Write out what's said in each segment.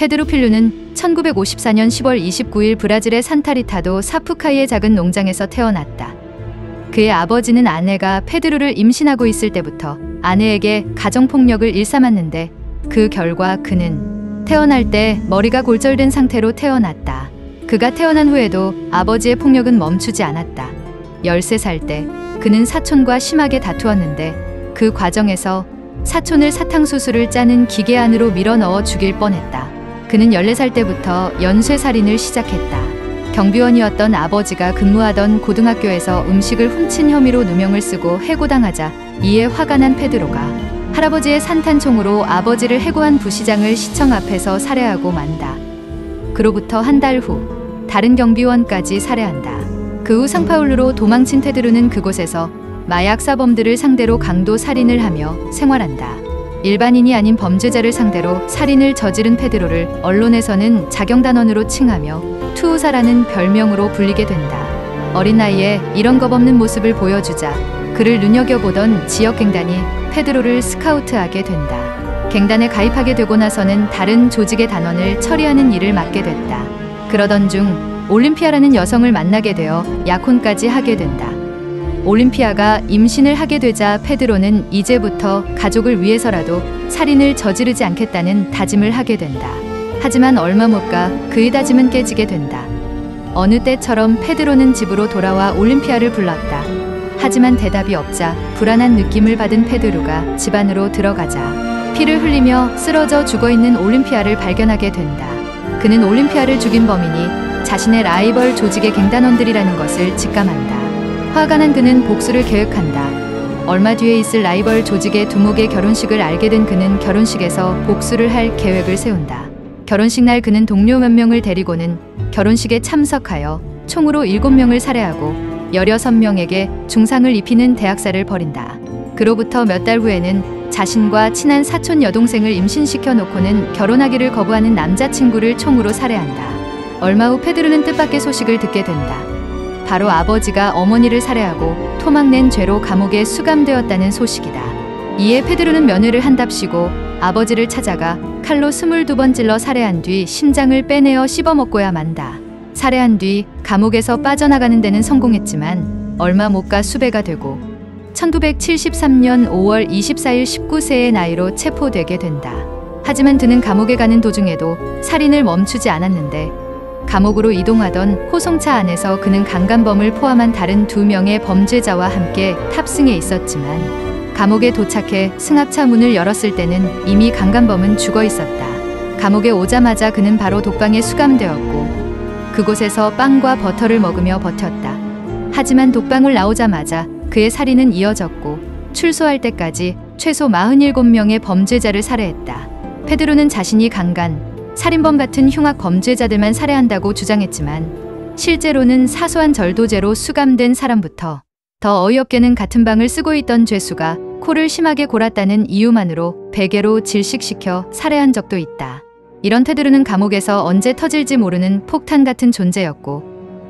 페드로 필루는 1954년 10월 29일 브라질의 산타리타도 사푸카이의 작은 농장에서 태어났다. 그의 아버지는 아내가 페드로를 임신하고 있을 때부터 아내에게 가정폭력을 일삼았는데 그 결과 그는 태어날 때 머리가 골절된 상태로 태어났다. 그가 태어난 후에도 아버지의 폭력은 멈추지 않았다. 13살 때 그는 사촌과 심하게 다투었는데 그 과정에서 사촌을 사탕수수를 짜는 기계 안으로 밀어넣어 죽일 뻔했다. 그는 14살 때부터 연쇄살인을 시작했다. 경비원이었던 아버지가 근무하던 고등학교에서 음식을 훔친 혐의로 누명을 쓰고 해고당하자 이에 화가 난 페드로가 할아버지의 산탄총으로 아버지를 해고한 부시장을 시청 앞에서 살해하고 만다. 그로부터 한 달 후 다른 경비원까지 살해한다. 그 후 상파울루로 도망친 테드로는 그곳에서 마약 사범들을 상대로 강도 살인을 하며 생활한다. 일반인이 아닌 범죄자를 상대로 살인을 저지른 페드로를 언론에서는 자경단원으로 칭하며 투우사라는 별명으로 불리게 된다. 어린 나이에 이런 겁없는 모습을 보여주자 그를 눈여겨보던 지역갱단이 페드로를 스카우트하게 된다. 갱단에 가입하게 되고 나서는 다른 조직의 단원을 처리하는 일을 맡게 됐다. 그러던 중 올림피아라는 여성을 만나게 되어 약혼까지 하게 된다. 올림피아가 임신을 하게 되자 페드로는 이제부터 가족을 위해서라도 살인을 저지르지 않겠다는 다짐을 하게 된다. 하지만 얼마 못 가 그의 다짐은 깨지게 된다. 어느 때처럼 페드로는 집으로 돌아와 올림피아를 불렀다. 하지만 대답이 없자 불안한 느낌을 받은 페드로가 집 안으로 들어가자 피를 흘리며 쓰러져 죽어있는 올림피아를 발견하게 된다. 그는 올림피아를 죽인 범인이 자신의 라이벌 조직의 갱단원들이라는 것을 직감한다. 화가 난 그는 복수를 계획한다. 얼마 뒤에 있을 라이벌 조직의 두목의 결혼식을 알게 된 그는 결혼식에서 복수를 할 계획을 세운다. 결혼식 날 그는 동료 몇 명을 데리고는 결혼식에 참석하여 총으로 7명을 살해하고 16명에게 중상을 입히는 대학살을 벌인다. 그로부터 몇 달 후에는 자신과 친한 사촌 여동생을 임신시켜 놓고는 결혼하기를 거부하는 남자친구를 총으로 살해한다. 얼마 후 페드로는 뜻밖의 소식을 듣게 된다. 바로 아버지가 어머니를 살해하고 토막낸 죄로 감옥에 수감되었다는 소식이다. 이에 페드로는 면회를 한답시고 아버지를 찾아가 칼로 22번 찔러 살해한 뒤 심장을 빼내어 씹어먹고야 만다. 살해한 뒤 감옥에서 빠져나가는 데는 성공했지만 얼마 못 가 수배가 되고 1973년 5월 24일 19세의 나이로 체포되게 된다. 하지만 그는 감옥에 가는 도중에도 살인을 멈추지 않았는데 감옥으로 이동하던 호송차 안에서 그는 강간범을 포함한 다른 2명의 범죄자와 함께 탑승해 있었지만 감옥에 도착해 승합차 문을 열었을 때는 이미 강간범은 죽어 있었다. 감옥에 오자마자 그는 바로 독방에 수감되었고 그곳에서 빵과 버터를 먹으며 버텼다. 하지만 독방을 나오자마자 그의 살인은 이어졌고 출소할 때까지 최소 47명의 범죄자를 살해했다. 페드로는 자신이 강간, 살인범 같은 흉악 범죄자들만 살해한다고 주장했지만 실제로는 사소한 절도죄로 수감된 사람부터 더 어이없게는 같은 방을 쓰고 있던 죄수가 코를 심하게 골았다는 이유만으로 베개로 질식시켜 살해한 적도 있다. 이런 테드로는 감옥에서 언제 터질지 모르는 폭탄 같은 존재였고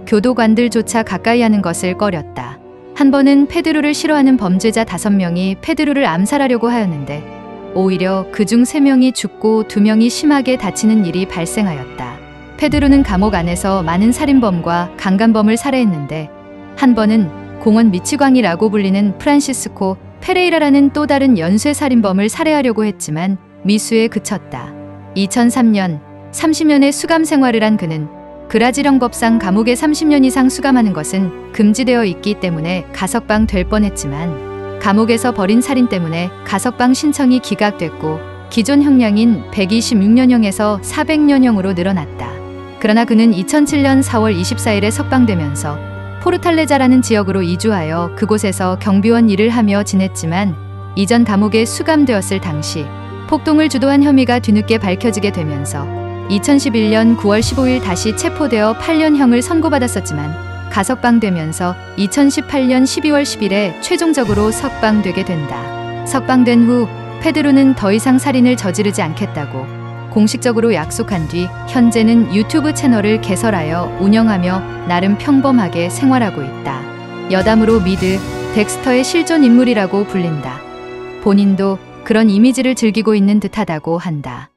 교도관들조차 가까이 하는 것을 꺼렸다. 한 번은 페드로를 싫어하는 범죄자 5명이 페드로를 암살하려고 하였는데 오히려 그중 3명이 죽고 2명이 심하게 다치는 일이 발생하였다. 페드로는 감옥 안에서 많은 살인범과 강간범을 살해했는데 한 번은 공원 미치광이라고 불리는 프란시스코 페레이라라는 또 다른 연쇄살인범을 살해하려고 했지만 미수에 그쳤다. 2003년 30년의 수감 생활을 한 그는 브라질형 법상 감옥에 30년 이상 수감하는 것은 금지되어 있기 때문에 가석방 될 뻔했지만 감옥에서 벌인 살인 때문에 가석방 신청이 기각됐고 기존 형량인 126년형에서 400년형으로 늘어났다. 그러나 그는 2007년 4월 24일에 석방되면서 포르탈레자라는 지역으로 이주하여 그곳에서 경비원 일을 하며 지냈지만 이전 감옥에 수감되었을 당시 폭동을 주도한 혐의가 뒤늦게 밝혀지게 되면서 2011년 9월 15일 다시 체포되어 8년형을 선고받았었지만 가석방되면서 2018년 12월 10일에 최종적으로 석방되게 된다. 석방된 후 페드로는 더 이상 살인을 저지르지 않겠다고 공식적으로 약속한 뒤 현재는 유튜브 채널을 개설하여 운영하며 나름 평범하게 생활하고 있다. 여담으로 미드, 덱스터의 실존 인물이라고 불린다. 본인도 그런 이미지를 즐기고 있는 듯하다고 한다.